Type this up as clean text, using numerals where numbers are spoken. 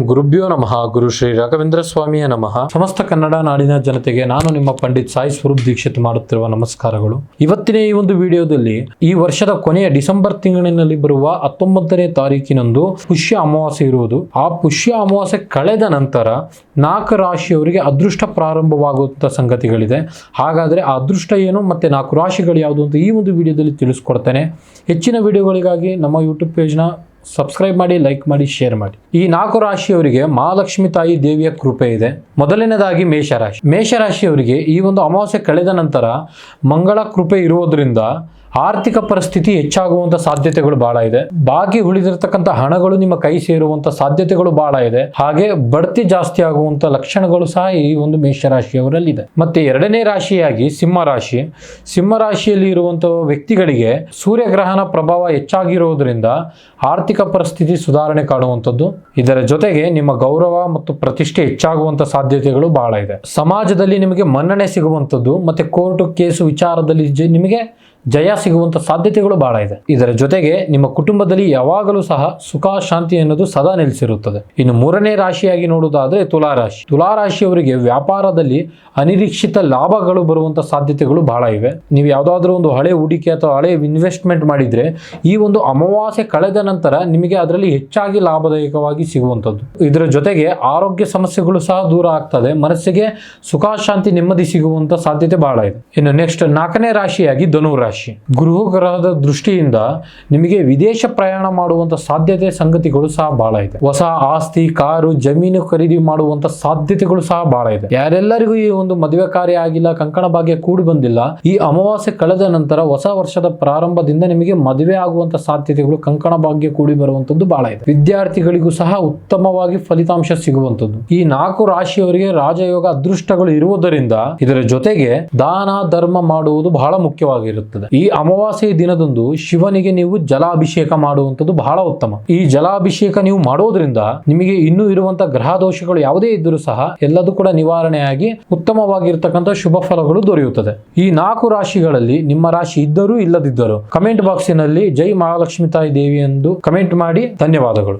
ಗುರುಭ್ಯೋ ನಮಃ. ಗುರು ಶ್ರೀ ರಾಘವೇಂದ್ರ ಸ್ವಾಮಿಯ ನಮಃ. ಸಮಸ್ತ ಕನ್ನಡ ನಾಡಿನ ಜನತೆಗೆ ನಾನು ನಿಮ್ಮ ಪಂಡಿತ್ ಸಾಯಿ ಸ್ವರೂಪ್ ದೀಕ್ಷಿತ್ ಮಾಡುತ್ತಿರುವ ನಮಸ್ಕಾರಗಳು. ಇವತ್ತಿನ ಈ ಒಂದು ವಿಡಿಯೋದಲ್ಲಿ ಈ ವರ್ಷದ ಕೊನೆಯ ಡಿಸೆಂಬರ್ ತಿಂಗಳಿನಲ್ಲಿ ಬರುವ 19ನೇ ತಾರೀಕಿನಂದು ಪುಷ್ಯ ಅಮಾವಾಸ್ಯೆ ಇರುವುದು. ಆ ಪುಷ್ಯ ಅಮಾವಾಸ್ಯೆ ಕಳೆದ ನಂತರ 4 ರಾಶಿಯವರಿಗೆ ಅದೃಷ್ಟ ಪ್ರಾರಂಭವಾಗುವಂತ ಸಂಗತಿಗಳಿದೆ. ಹಾಗಾದ್ರೆ ಆ ಅದೃಷ್ಟ ಏನು ಮತ್ತೆ 4 ರಾಶಿಗಳು ಯಾವುದು ಅಂತ ಈ ಒಂದು ವಿಡಿಯೋದಲ್ಲಿ ತಿಳಿಸ್ಕೊಡ್ತೇನೆ. ಹೆಚ್ಚಿನ ವಿಡಿಯೋಗಳಿಗಾಗಿ ನಮ್ಮ ಯೂಟ್ಯೂಬ್ ಪೇಜ್ನ ಸಬ್ಸ್ಕ್ರೈಬ್ ಮಾಡಿ, ಲೈಕ್ ಮಾಡಿ, ಶೇರ್ ಮಾಡಿ. ಈ 4 ರಾಶಿಯವರಿಗೆ ಮಹಾಲಕ್ಷ್ಮಿ ತಾಯಿ ದೇವಿಯ ಕೃಪೆ ಇದೆ. ಮೊದಲನೇದಾಗಿ ಮೇಷರಾಶಿ. ಮೇಷರಾಶಿಯವರಿಗೆ ಈ ಒಂದು ಅಮಾವಾಸ್ಯೆ ಕಳೆದ ನಂತರ ಮಂಗಳ ಕೃಪೆ ಇರುವುದರಿಂದ ಆರ್ಥಿಕ ಪರಿಸ್ಥಿತಿ ಹೆಚ್ಚಾಗುವಂತ ಸಾಧ್ಯತೆಗಳು ಬಹಳ ಇದೆ. ಬಾಕಿ ಉಳಿದಿರತಕ್ಕಂಥ ಹಣಗಳು ನಿಮ್ಮ ಕೈ ಸೇರುವಂತ ಸಾಧ್ಯತೆಗಳು ಬಹಳ ಇದೆ. ಹಾಗೆ ಬಡ್ತಿ ಜಾಸ್ತಿ ಆಗುವಂತ ಲಕ್ಷಣಗಳು ಸಹ ಈ ಒಂದು ಮೇಷರಾಶಿಯವರಲ್ಲಿದೆ. ಮತ್ತೆ ಎರಡನೇ ರಾಶಿಯಾಗಿ ಸಿಂಹರಾಶಿ. ಸಿಂಹರಾಶಿಯಲ್ಲಿ ಇರುವಂತಹ ವ್ಯಕ್ತಿಗಳಿಗೆ ಸೂರ್ಯಗ್ರಹಣ ಪ್ರಭಾವ ಹೆಚ್ಚಾಗಿರುವುದರಿಂದ ಆರ್ಥಿಕ ಪರಿಸ್ಥಿತಿ ಸುಧಾರಣೆ ಕಾಣುವಂಥದ್ದು. ಇದರ ಜೊತೆಗೆ ನಿಮ್ಮ ಗೌರವ ಮತ್ತು ಪ್ರತಿಷ್ಠೆ ಹೆಚ್ಚಾಗುವಂತ ಸಾಧ್ಯತೆಗಳು ಬಹಳ ಇದೆ. ಸಮಾಜದಲ್ಲಿ ನಿಮಗೆ ಮನ್ನಣೆ ಸಿಗುವಂಥದ್ದು ಮತ್ತೆ ಕೋರ್ಟ್ ಕೇಸು ವಿಚಾರದಲ್ಲಿ ನಿಮಗೆ ಜಯ ಸಿಗುವಂತ ಸಾಧ್ಯತೆಗಳು ಬಹಳ ಇದೆ. ಇದರ ಜೊತೆಗೆ ನಿಮ್ಮ ಕುಟುಂಬದಲ್ಲಿ ಯಾವಾಗಲೂ ಸಹ ಸುಖ ಶಾಂತಿ ಅನ್ನೋದು ಸದಾ ನೆಲೆಸಿರುತ್ತದೆ. ಇನ್ನು ಮೂರನೇ ರಾಶಿಯಾಗಿ ನೋಡುವುದಾದ್ರೆ ತುಲಾರಾಶಿ. ತುಲಾರಾಶಿಯವರಿಗೆ ವ್ಯಾಪಾರದಲ್ಲಿ ಅನಿರೀಕ್ಷಿತ ಲಾಭಗಳು ಬರುವಂತ ಸಾಧ್ಯತೆಗಳು ಬಹಳ ಇವೆ. ನೀವು ಯಾವುದಾದ್ರೂ ಒಂದು ಹಳೆ ಹೂಡಿಕೆ ಅಥವಾ ಹಳೆ ಇನ್ವೆಸ್ಟ್ಮೆಂಟ್ ಮಾಡಿದ್ರೆ ಈ ಒಂದು ಅಮಾವಾಸ್ಯೆ ಕಳೆದ ನಂತರ ನಿಮಗೆ ಅದರಲ್ಲಿ ಹೆಚ್ಚಾಗಿ ಲಾಭದಾಯಕವಾಗಿ ಸಿಗುವಂಥದ್ದು. ಇದರ ಜೊತೆಗೆ ಆರೋಗ್ಯ ಸಮಸ್ಯೆಗಳು ಸಹ ದೂರ ಆಗ್ತದೆ. ಮನಸ್ಸಿಗೆ ಸುಖ ಶಾಂತಿ ನೆಮ್ಮದಿ ಸಿಗುವಂತ ಸಾಧ್ಯತೆ ಬಹಳ ಇದೆ. ಇನ್ನು ನೆಕ್ಸ್ಟ್ 4ನೇ ರಾಶಿಯಾಗಿ ಧನುರಾಶಿ. ಗೃಹ ಗ್ರಹದ ದೃಷ್ಟಿಯಿಂದ ನಿಮಗೆ ವಿದೇಶ ಪ್ರಯಾಣ ಮಾಡುವಂತ ಸಾಧ್ಯತೆ ಸಂಗತಿಗಳು ಸಹ ಬಹಳ ಇದೆ. ಹೊಸ ಆಸ್ತಿ, ಕಾರು, ಜಮೀನು ಖರೀದಿ ಮಾಡುವಂತ ಸಾಧ್ಯತೆಗಳು ಸಹ ಬಹಳ ಇದೆ. ಯಾರೆಲ್ಲರಿಗೂ ಈ ಒಂದು ಮದುವೆ ಕಾರ್ಯ ಆಗಿಲ್ಲ, ಕಂಕಣ ಭಾಗ್ಯ ಕೂಡಿ ಬಂದಿಲ್ಲ, ಈ ಅಮಾವಾಸ್ಯೆ ಕಳೆದ ನಂತರ ಹೊಸ ವರ್ಷದ ಪ್ರಾರಂಭದಿಂದ ನಿಮಗೆ ಮದುವೆ ಆಗುವಂತ ಸಾಧ್ಯತೆಗಳು, ಕಂಕಣ ಭಾಗ್ಯ ಕೂಡಿ ಬರುವಂತದ್ದು ಬಹಳ ಇದೆ. ವಿದ್ಯಾರ್ಥಿಗಳಿಗೂ ಸಹ ಉತ್ತಮವಾಗಿ ಫಲಿತಾಂಶ ಸಿಗುವಂತದ್ದು. ಈ 4 ರಾಶಿಯವರಿಗೆ ರಾಜಯೋಗ ಅದೃಷ್ಟಗಳು ಇರುವುದರಿಂದ ಇದರ ಜೊತೆಗೆ ದಾನ ಧರ್ಮ ಮಾಡುವುದು ಬಹಳ ಮುಖ್ಯವಾಗಿರುತ್ತದೆ. ಈ ಅಮಾವಾಸ್ಯೆ ದಿನದಂದು ಶಿವನಿಗೆ ನೀವು ಜಲಾಭಿಷೇಕ ಮಾಡುವಂಥದ್ದು ಬಹಳ ಉತ್ತಮ. ಈ ಜಲಾಭಿಷೇಕ ನೀವು ಮಾಡೋದ್ರಿಂದ ನಿಮಗೆ ಇನ್ನೂ ಇರುವಂತಹ ಗ್ರಹ ದೋಷಗಳು ಯಾವುದೇ ಇದ್ದರೂ ಸಹ ಎಲ್ಲದೂ ಕೂಡ ನಿವಾರಣೆಯಾಗಿ ಉತ್ತಮವಾಗಿರ್ತಕ್ಕಂಥ ಶುಭ ಫಲಗಳು ದೊರೆಯುತ್ತದೆ. ಈ 4 ರಾಶಿಗಳಲ್ಲಿ ನಿಮ್ಮ ರಾಶಿ ಇದ್ದರೂ ಇಲ್ಲದಿದ್ದರೂ ಕಮೆಂಟ್ ಬಾಕ್ಸಿನಲ್ಲಿ ಜೈ ಮಹಾಲಕ್ಷ್ಮಿ ತಾಯಿ ದೇವಿ ಎಂದು ಕಮೆಂಟ್ ಮಾಡಿ. ಧನ್ಯವಾದಗಳು.